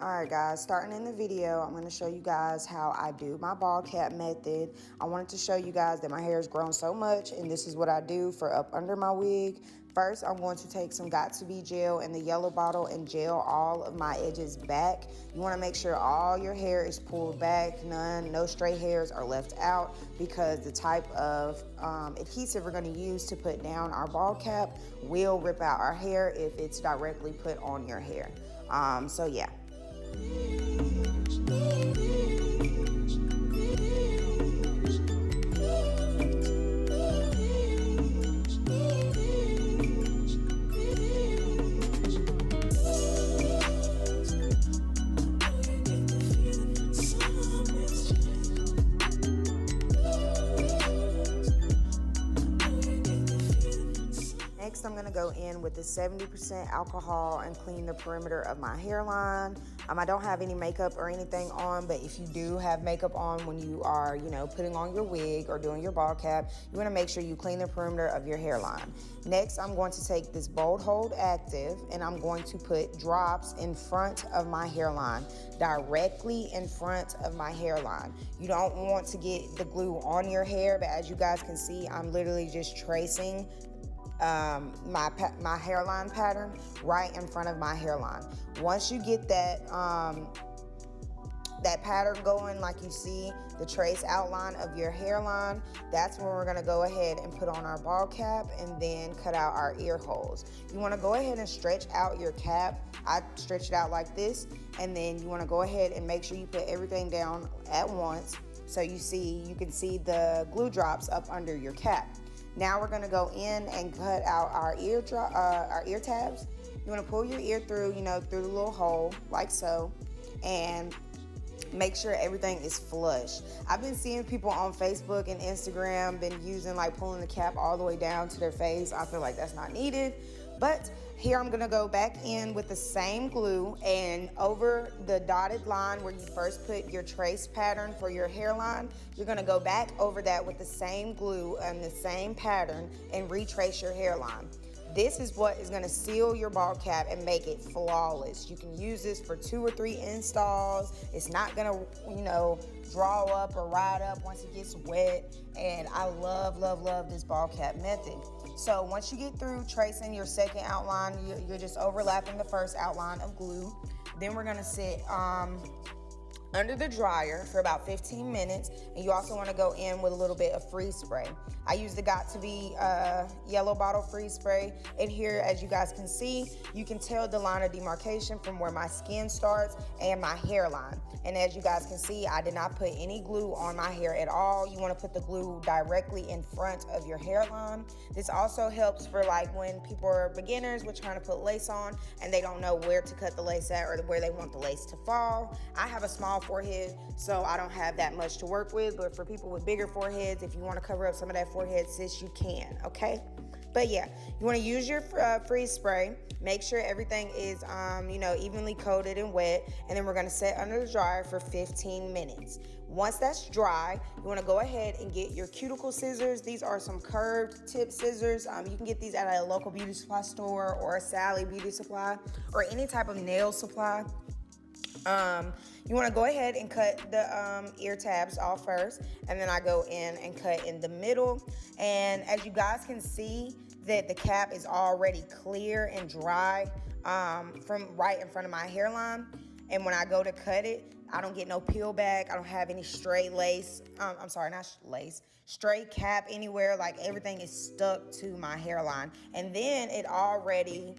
Alright guys, starting in the video, I'm going to show you guys how I do my ball cap method. I wanted to show you guys that my hair has grown so much, and this is what I do for up under my wig. First, I'm going to take some Got2b gel in the yellow bottle and gel all of my edges back. You want to make sure all your hair is pulled back, no stray hairs are left out, because the type of adhesive we're going to use to put down our ball cap will rip out our hair if it's directly put on your hair. So yeah. Next, I'm going to go in with the 70% alcohol and clean the perimeter of my hairline. I don't have any makeup or anything on, but if you do have makeup on when you are, putting on your wig or doing your ball cap, you want to make sure you clean the perimeter of your hairline. Next, I'm going to take this Bold Hold Active and I'm going to put drops in front of my hairline, directly in front of my hairline. You don't want to get the glue on your hair, but as you guys can see, I'm literally just tracing my hairline pattern right in front of my hairline. Once you get that that pattern going, like you see the trace outline of your hairline, that's when we're going to go ahead and put on our ball cap and then cut out our ear holes. You want to go ahead and stretch out your cap. I stretch it out like this, and then you want to go ahead and make sure you put everything down at once so you can see the glue drops up under your cap. Now we're gonna go in and cut out our ear tabs. You wanna pull your ear through, through the little hole, like so, and make sure everything is flush. I've been seeing people on Facebook and Instagram been using pulling the cap all the way down to their face. I feel like that's not needed, but here I'm gonna go back in with the same glue, and over the dotted line where you first put your trace pattern for your hairline, you're gonna go back over that with the same glue and the same pattern and retrace your hairline. This is what is gonna seal your ball cap and make it flawless. You can use this for 2 or 3 installs. It's not gonna, draw up or ride up once it gets wet. And I love, love, love this ball cap method. So once you get through tracing your second outline, you're just overlapping the first outline of glue. Then we're gonna sit under the dryer for about 15 minutes, and you also want to go in with a little bit of freeze spray. I use the Got2b yellow bottle freeze spray, and here, as you guys can see, you can tell the line of demarcation from where my skin starts and my hairline. And as you guys can see, I did not put any glue on my hair at all. You want to put the glue directly in front of your hairline. This also helps for when people are beginners with trying to put lace on and they don't know where to cut the lace at or where they want the lace to fall. I have a small forehead, so I don't have that much to work with, but for people with bigger foreheads, if you want to cover up some of that forehead, sis, you can, okay? But yeah, you want to use your freeze spray. Make sure everything is, evenly coated and wet, and then we're going to set under the dryer for 15 minutes. Once that's dry, you want to go ahead and get your cuticle scissors. These are some curved tip scissors. You can get these at a local beauty supply store or a Sally beauty supply or any type of nail supply. You want to go ahead and cut the ear tabs off first, and then I go in and cut in the middle. And as you guys can see, that the cap is already clear and dry from right in front of my hairline. And when I go to cut it, I don't get no peel back. I don't have any stray lace. I'm sorry, not lace. Stray cap anywhere. Everything is stuck to my hairline. And then it already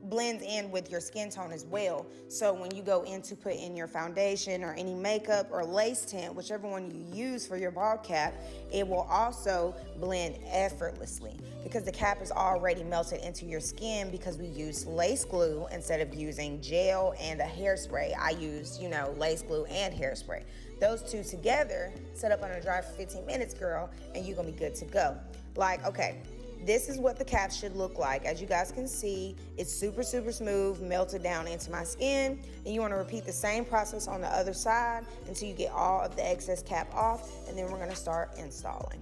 blends in with your skin tone as well. So when you go in to put in your foundation or any makeup or lace tint, whichever one you use for your ball cap, it will also blend effortlessly because the cap is already melted into your skin because we use lace glue instead of using gel and a hairspray. I use, lace glue and hairspray. Those two together, set up on a dry for 15 minutes, girl, and you're gonna be good to go. Okay. This is what the cap should look like. As you guys can see, it's super, super smooth, melted down into my skin. And you want to repeat the same process on the other side until you get all of the excess cap off. And then we're going to start installing.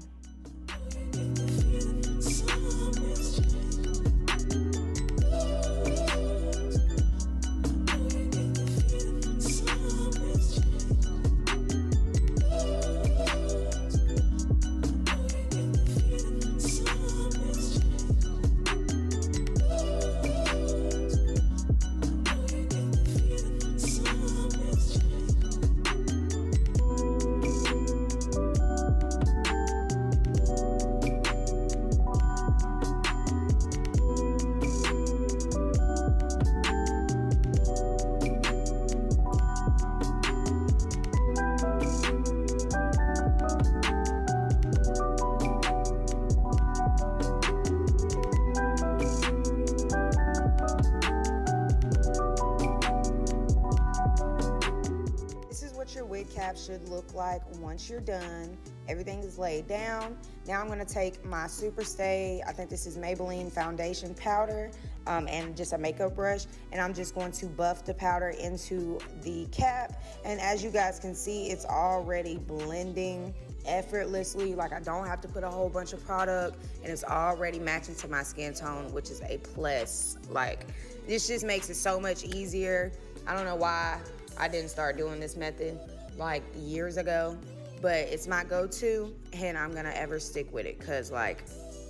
what your wig cap should look like once you're done. Everything is laid down. Now I'm going to take my Super Stay, I think this is Maybelline foundation powder, and just a makeup brush, and I'm just going to buff the powder into the cap. And as you guys can see, it's already blending effortlessly. Like, I don't have to put a whole bunch of product, and it's already matching to my skin tone, which is a plus. Like, this just makes it so much easier. I don't know why I didn't start doing this method like years ago, but it's my go-to, and I'm gonna ever stick with it, because like,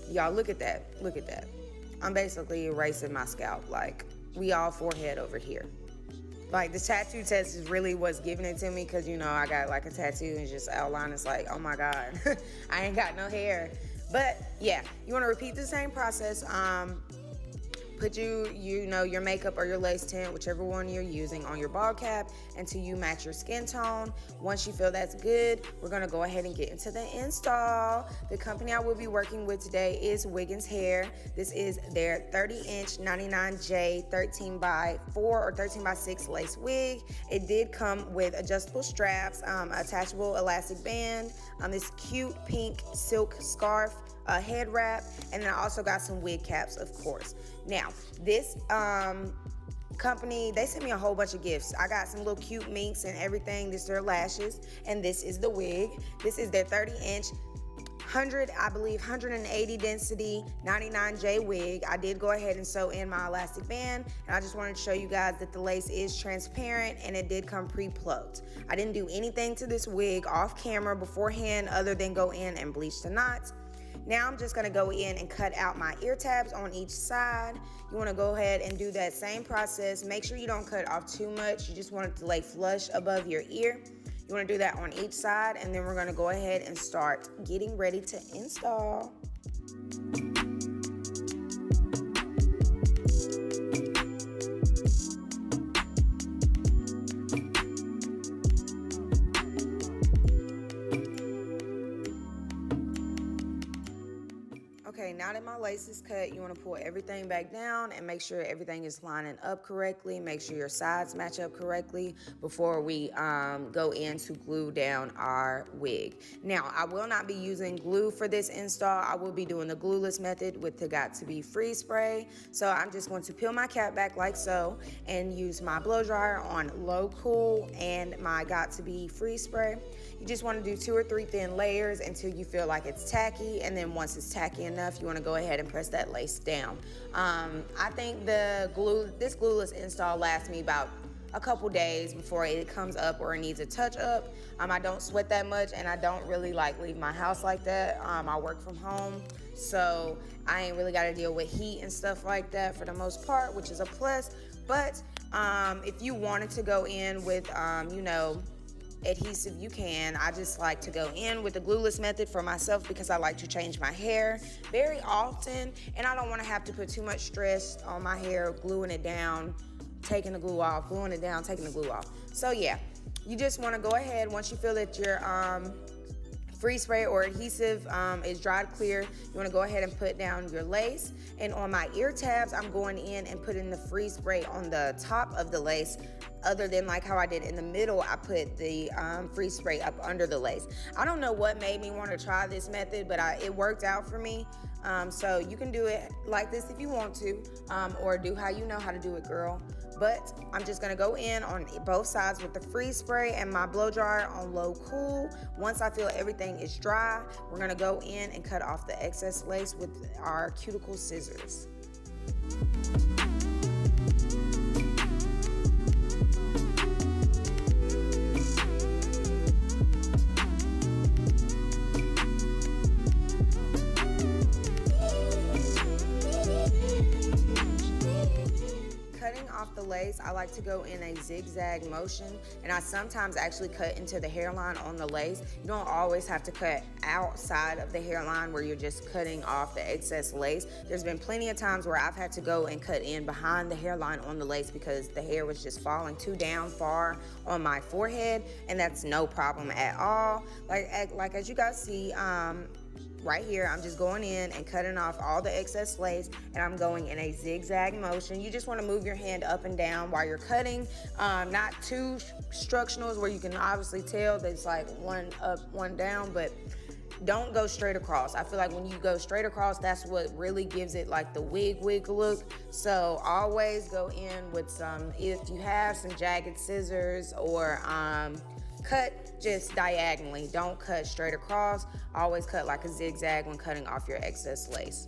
y'all, look at that, look at that. I'm basically erasing my scalp. Like, we all forehead over here. Like, the tattoo test is really what's giving it to me, because, you know, I got like a tattoo and just outline. It's like, oh my God, I ain't got no hair. But yeah, you want to repeat the same process. Put your makeup or your lace tint, whichever one you're using, on your ball cap until you match your skin tone. Once you feel that's good, we're gonna go ahead and get into the install. The company I will be working with today is Wiggins Hair. This is their 30-inch 99J 13x4 or 13x6 lace wig. It did come with adjustable straps, attachable elastic band, this cute pink silk scarf, a head wrap, and then I also got some wig caps, of course. Now, this company, they sent me a whole bunch of gifts. I got some little cute minks and everything. This is their lashes, and this is the wig. This is their 30-inch 180 density 99J wig. I did go ahead and sew in my elastic band, and I just wanted to show you guys that the lace is transparent and it did come pre-plucked. I didn't do anything to this wig off camera beforehand other than go in and bleach the knots. Now I'm just gonna go in and cut out my ear tabs on each side. You wanna go ahead and do that same process. Make sure you don't cut off too much. You just want it to lay flush above your ear. You wanna do that on each side, and then we're gonna go ahead and start getting ready to install. Okay, now that my lace is cut, you want to pull everything back down and make sure everything is lining up correctly. Make sure your sides match up correctly before we go in to glue down our wig. Now, I will not be using glue for this install. I will be doing the glueless method with the Got To Be freeze spray. So I'm just going to peel my cap back like so and use my blow dryer on low cool and my Got To Be freeze spray. You just want to do 2 or 3 thin layers until you feel like it's tacky, and then once it's tacky enough, you want to go ahead and press that lace down. I think this glueless install lasts me about a couple days before it comes up or it needs a touch up. I don't sweat that much, and I don't really like leave my house like that. I work from home, so I ain't really got to deal with heat and stuff like that for the most part, which is a plus. But if you wanted to go in with adhesive, you can. I just like to go in with the glueless method for myself because I like to change my hair very often, and I don't want to have to put too much stress on my hair, gluing it down, taking the glue off, gluing it down, taking the glue off. So yeah, you just want to go ahead, once you feel that your freeze spray or adhesive is dried clear, you want to go ahead and put down your lace. And on my ear tabs, I'm going in and putting the freeze spray on the top of the lace. Other than like how I did in the middle, I put the freeze spray up under the lace. I don't know what made me want to try this method, but it worked out for me. So you can do it like this if you want to, or do how you know how to do it, girl. But I'm just gonna go in on both sides with the freeze spray and my blow dryer on low cool. Once I feel everything is dry, we're gonna go in and cut off the excess lace with our cuticle scissors. The lace, I like to go in a zigzag motion, and I sometimes actually cut into the hairline on the lace. You don't always have to cut outside of the hairline where you're just cutting off the excess lace. There's been plenty of times where I've had to go and cut in behind the hairline on the lace because the hair was just falling too down far on my forehead, and that's no problem at all. Like as you guys see, right here, I'm just going in and cutting off all the excess lace, and I'm going in a zigzag motion. You just want to move your hand up and down while you're cutting, not too structural where you can obviously tell that it's like one up, one down, but don't go straight across. I feel like when you go straight across, that's what really gives it like the wig look. So always go in with some, if you have some jagged scissors, or cut just diagonally. Don't cut straight across. Always cut like a zigzag when cutting off your excess lace.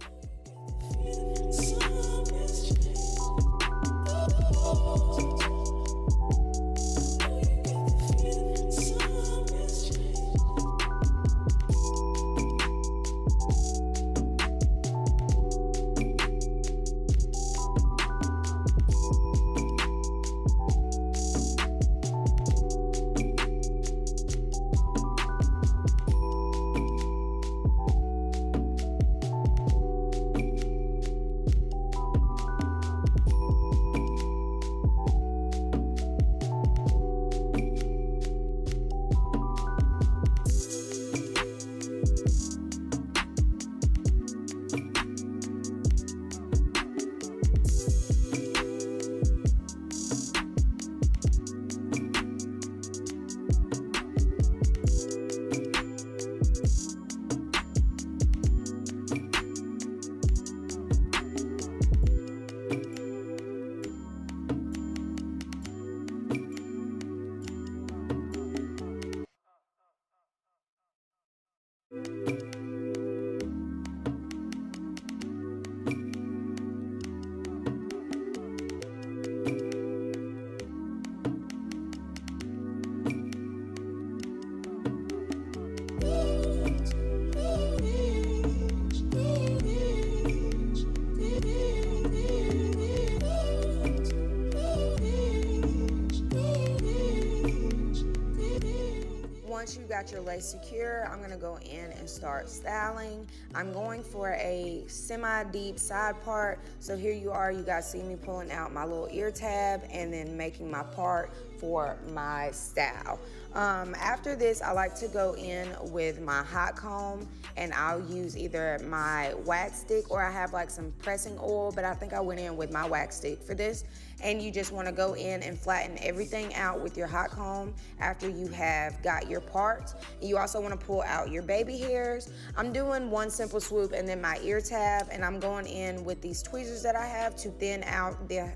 Once you got your lace secure, I'm gonna go in and start styling. I'm going for a semi-deep side part. So here you are, you guys see me pulling out my little ear tab and then making my part for my style. After this, I like to go in with my hot comb, and I'll use either my wax stick, or I have like some pressing oil, but I think I went in with my wax stick for this. And you just want to go in and flatten everything out with your hot comb after you have got your parts. You also want to pull out your baby hairs. I'm doing one simple swoop and then my ear tab, and I'm going in with these tweezers that I have to thin out the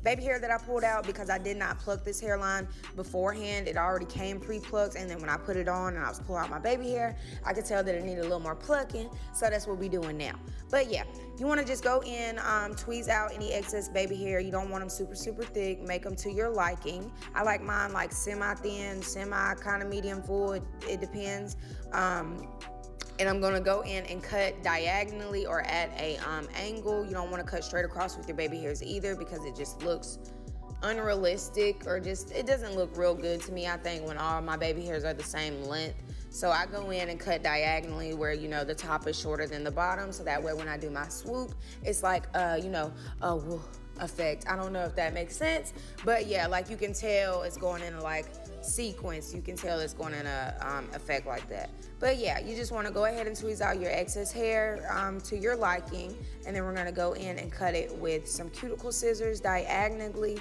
baby hair that I pulled out, because I did not pluck this hairline beforehand. It already came pre-plucked, and then when I put it on and I was pulling out my baby hair, I could tell that it needed a little more plucking, so that's what we're doing now. But yeah, you want to just go in, tweeze out any excess baby hair. You don't want them super thick. Make them to your liking. I like mine like semi-thin, semi kind of medium full. It depends. And I'm gonna go in and cut diagonally or at a angle. You don't wanna cut straight across with your baby hairs either, because it just looks unrealistic, or just, it doesn't look real good to me, I think, when all my baby hairs are the same length. So I go in and cut diagonally where, you know, the top is shorter than the bottom, so that way when I do my swoop, it's like, you know, a woo effect. I don't know if that makes sense, but yeah, like you can tell it's going in a like sequence. You can tell it's going in a effect like that. But yeah, you just want to go ahead and tweeze out your excess hair to your liking, and then we're going to go in and cut it with some cuticle scissors diagonally.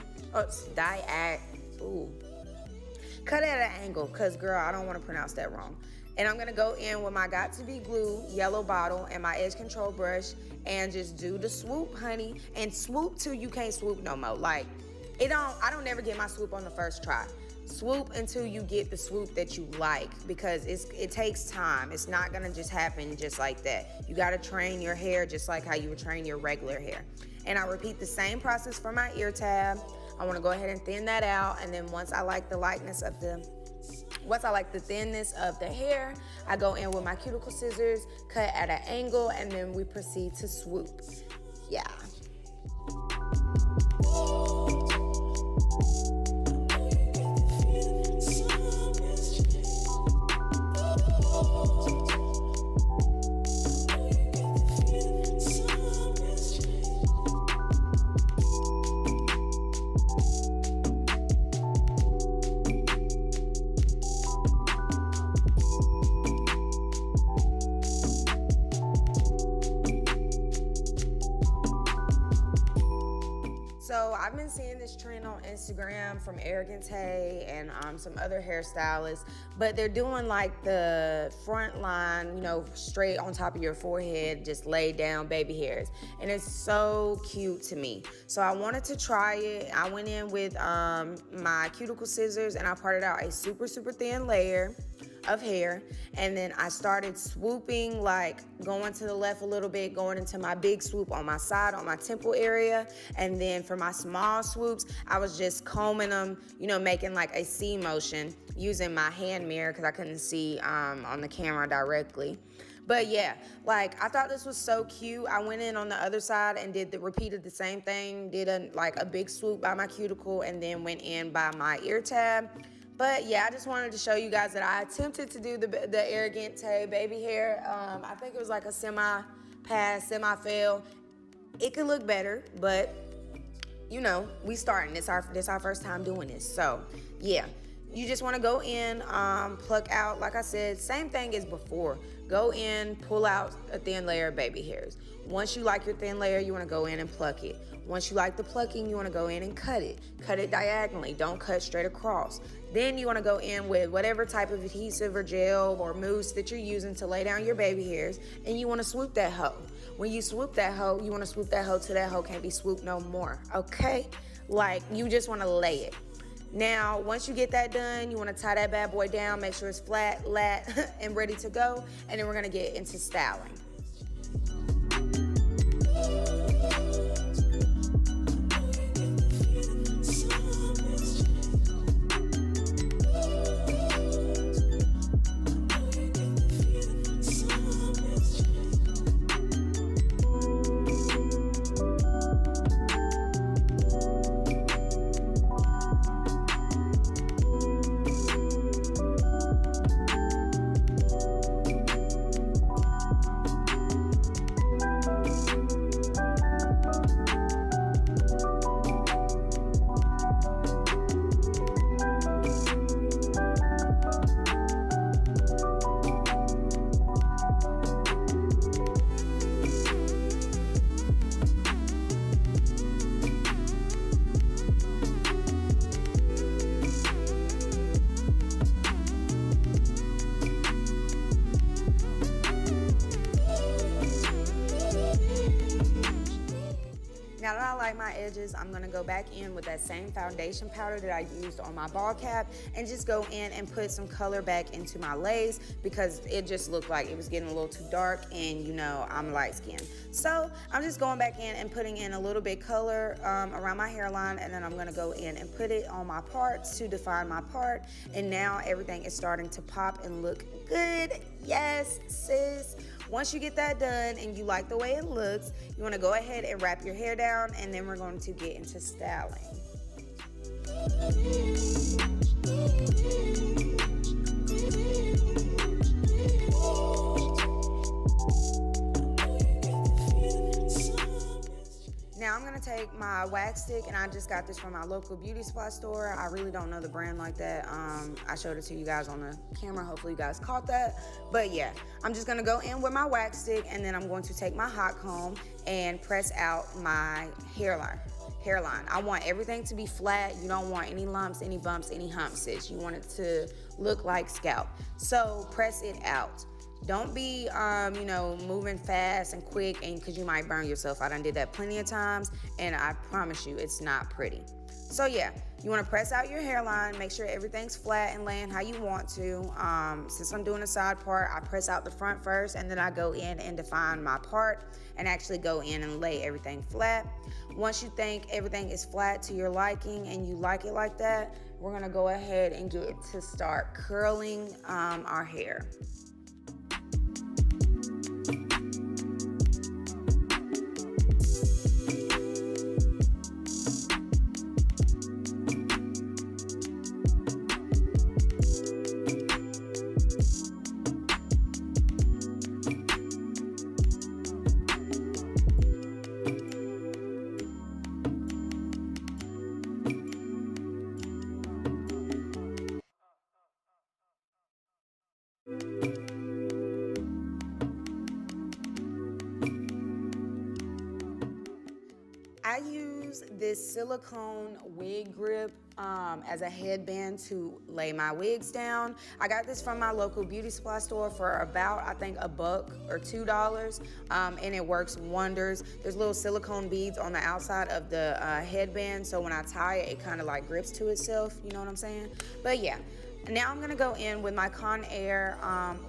Cut it at an angle, because girl, I don't want to pronounce that wrong. And I'm gonna go in with my Got To Be Glue yellow bottle and my edge control brush, and just do the swoop, honey. And swoop till you can't swoop no more. Like, I don't never get my swoop on the first try. Swoop until you get the swoop that you like, because it takes time. It's not gonna just happen just like that. You gotta train your hair just like how you would train your regular hair. And I repeat the same process for my ear tab. I wanna go ahead and thin that out, and then once I like the thinness of the hair, I go in with my cuticle scissors, cut at an angle, and then we proceed to swoop. Yeah. been seeing this trend on Instagram from Arrogant Tay and some other hairstylists, but they're doing like the front line, you know, straight on top of your forehead, just laid down baby hairs. And it's so cute to me. So I wanted to try it. I went in with my cuticle scissors and I parted out a super, super thin layer of hair, and then I started swooping, like going to the left a little bit, going into my big swoop on my side, on my temple area, and then for my small swoops, I was just combing them, you know, making like a C motion using my hand mirror because I couldn't see on the camera directly. But yeah, like I thought this was so cute. I went in on the other side and repeated the same thing, did a big swoop by my cuticle, and then went in by my ear tab. But yeah, I just wanted to show you guys that I attempted to do the Arrogant Tay baby hair. I think it was like a semi-pass, semi-fail. It could look better, but you know, we starting. This our first time doing this. So yeah, you just want to go in, pluck out, like I said, same thing as before. Go in, pull out a thin layer of baby hairs. Once you like your thin layer, you want to go in and pluck it. Once you like the plucking, you want to go in and cut it. Cut it diagonally. Don't cut straight across. Then you want to go in with whatever type of adhesive or gel or mousse that you're using to lay down your baby hairs, and you want to swoop that hoe. When you swoop that hoe, you want to swoop that hoe till that hoe can't be swooped no more, okay? Like, you just want to lay it. Now, once you get that done, you want to tie that bad boy down, make sure it's flat, lat, and ready to go, and then we're going to get into styling. Now that I like my edges, I'm gonna go back in with that same foundation powder that I used on my ball cap and just go in and put some color back into my lace because it just looked like it was getting a little too dark, and you know, I'm light skinned. So I'm just going back in and putting in a little bit color around my hairline, and then I'm gonna go in and put it on my parts to define my part. And now everything is starting to pop and look good. Yes, sis. Once you get that done and you like the way it looks, you want to go ahead and wrap your hair down, and then we're going to get into styling. Now I'm gonna take my wax stick, and I just got this from my local beauty supply store. I really don't know the brand like that. I showed it to you guys on the camera. Hopefully you guys caught that. But yeah, I'm just gonna go in with my wax stick, and then I'm going to take my hot comb and press out my hairline. I want everything to be flat. You don't want any lumps, any bumps, any humps, sis. You want it to look like scalp. So press it out. Don't be, you know, moving fast and quick, and because you might burn yourself. I done did that plenty of times, and I promise you it's not pretty. So yeah, you want to press out your hairline, make sure everything's flat and laying how you want to. Since I'm doing a side part, I press out the front first, and then I go in and define my part and actually go in and lay everything flat. Once you think everything is flat to your liking and you like it like that, we're gonna go ahead and get to start curling our hair. this silicone wig grip as a headband to lay my wigs down. I got this from my local beauty supply store for about, I think, $1 or $2, and it works wonders. There's little silicone beads on the outside of the headband, so when I tie it, it kind of like grips to itself, you know what I'm saying? But yeah. Now I'm gonna go in with my Conair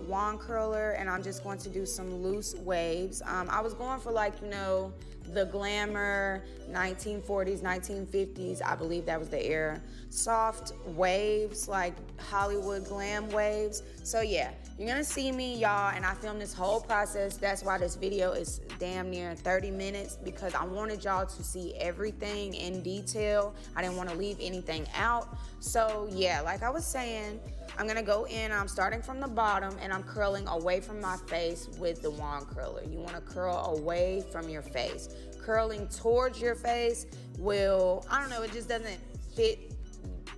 wand curler, and I'm just going to do some loose waves. I was going for, like, you know, the glamour 1940s, 1950s, I believe that was the era. Soft waves, like Hollywood glam waves. So yeah, you're gonna see me, y'all, and I filmed this whole process. That's why this video is damn near 30 minutes, because I wanted y'all to see everything in detail. I didn't want to leave anything out. So yeah, like I was saying, I'm gonna go in, I'm starting from the bottom, and I'm curling away from my face with the wand curler. You wanna curl away from your face. Curling towards your face will, I don't know, it just doesn't fit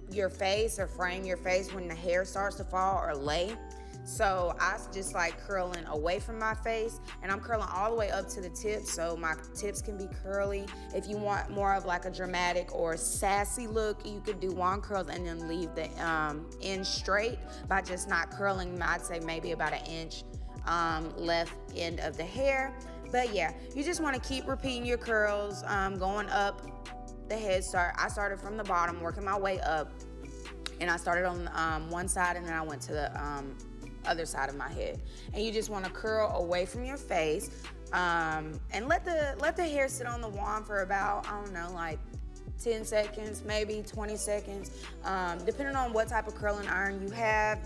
your face or frame your face when the hair starts to fall or lay. So I just like curling away from my face, and I'm curling all the way up to the tips so my tips can be curly. If you want more of like a dramatic or sassy look, you could do wand curls and then leave the end straight by just not curling, I'd say maybe about an inch left end of the hair. But yeah, you just want to keep repeating your curls, going up the head start. I started from the bottom, working my way up, and I started on one side, and then I went to the other side of my head. And you just want to curl away from your face, and let the hair sit on the wand for about, I don't know, like 10 seconds, maybe 20 seconds, depending on what type of curling iron you have.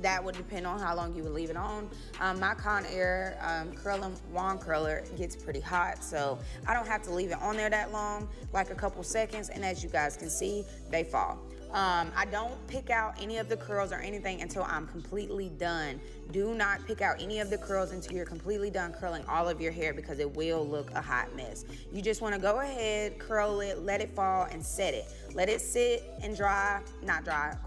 That would depend on how long you would leave it on. My Conair curling wand curler gets pretty hot, so I don't have to leave it on there that long, like a couple seconds, and as you guys can see, they fall. I don't pick out any of the curls or anything until I'm completely done. Do not pick out any of the curls until you're completely done curling all of your hair, because it will look a hot mess. You just want to go ahead, curl it, let it fall, and set it. Let it sit and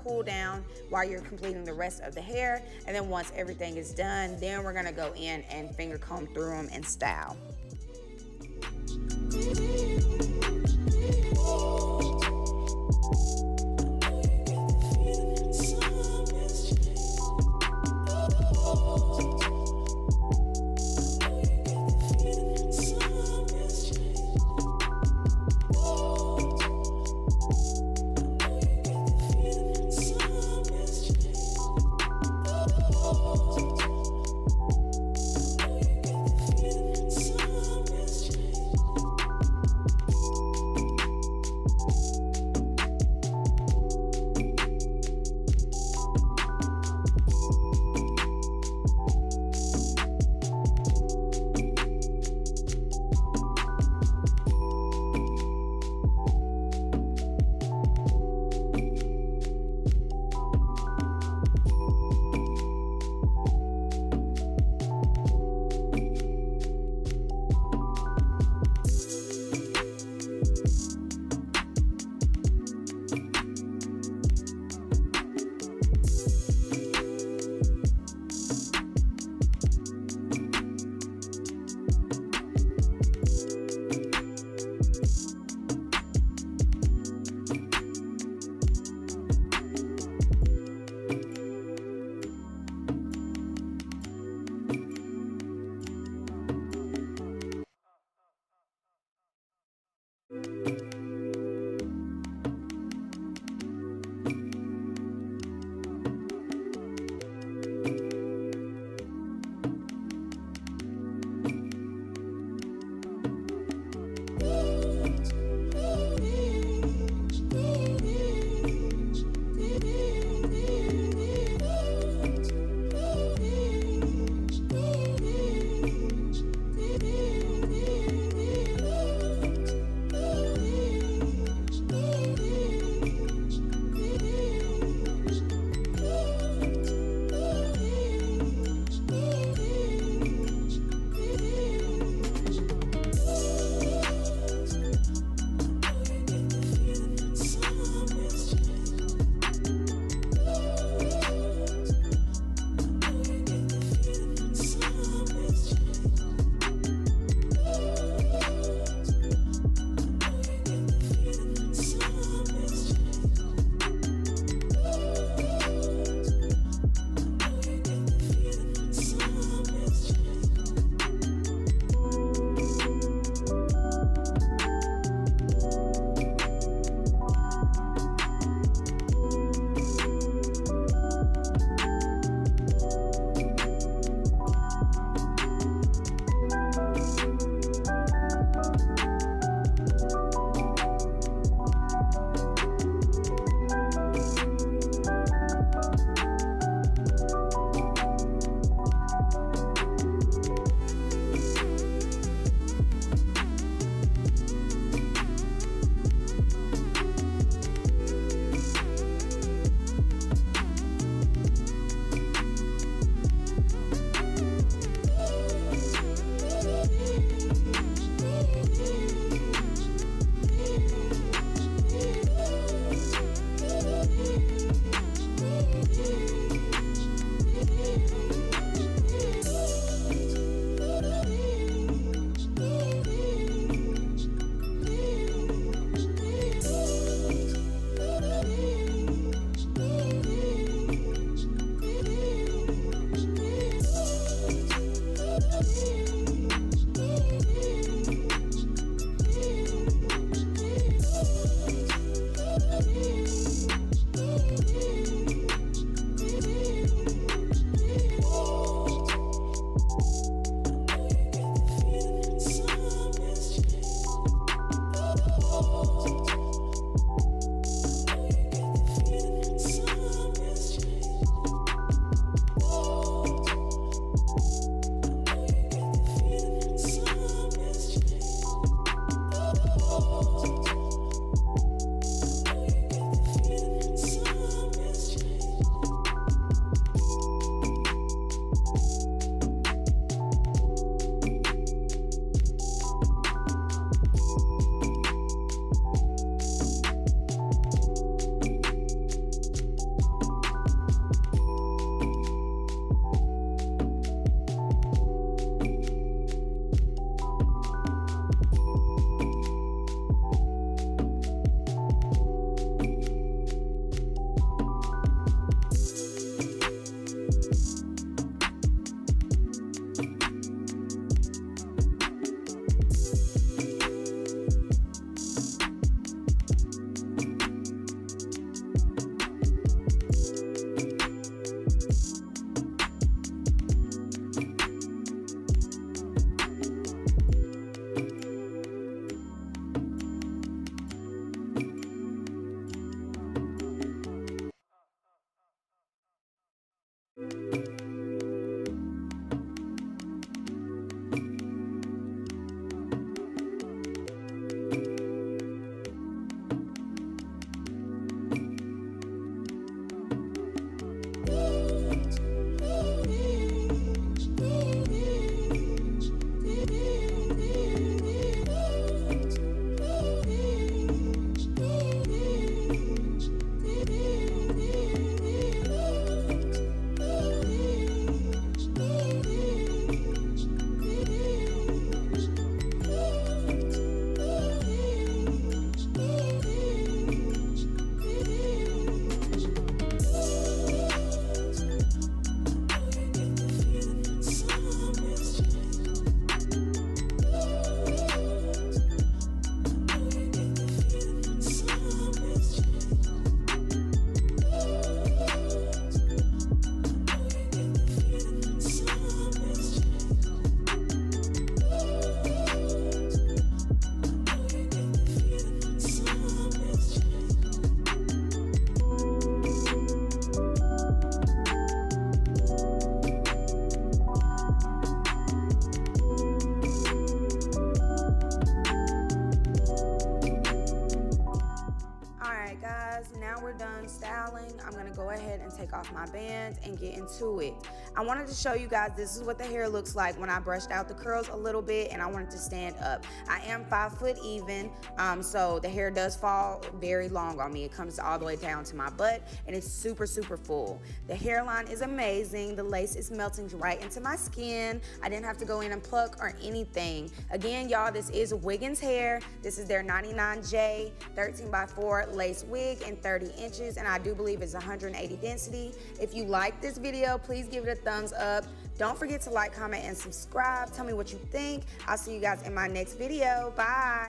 cool down while you're completing the rest of the hair. And then once everything is done, then we're gonna go in and finger comb through them and style. Alright guys, now we're done styling. I'm gonna go ahead and take off my band and get into it. I wanted to show you guys this is what the hair looks like when I brushed out the curls a little bit and I wanted to stand up. I am 5 foot even, so the hair does fall very long on me. It comes all the way down to my butt and it's super full. The hairline is amazing. The lace is melting right into my skin. I didn't have to go in and pluck or anything. Again, y'all, this is Wiggins hair. This is their 99J 13x4 lace wig in 30 inches, and I do believe it's 180 density. If you like this video, please give it a thumbs up. Don't forget to like, comment, and subscribe. Tell me what you think. I'll see you guys in my next video. Bye.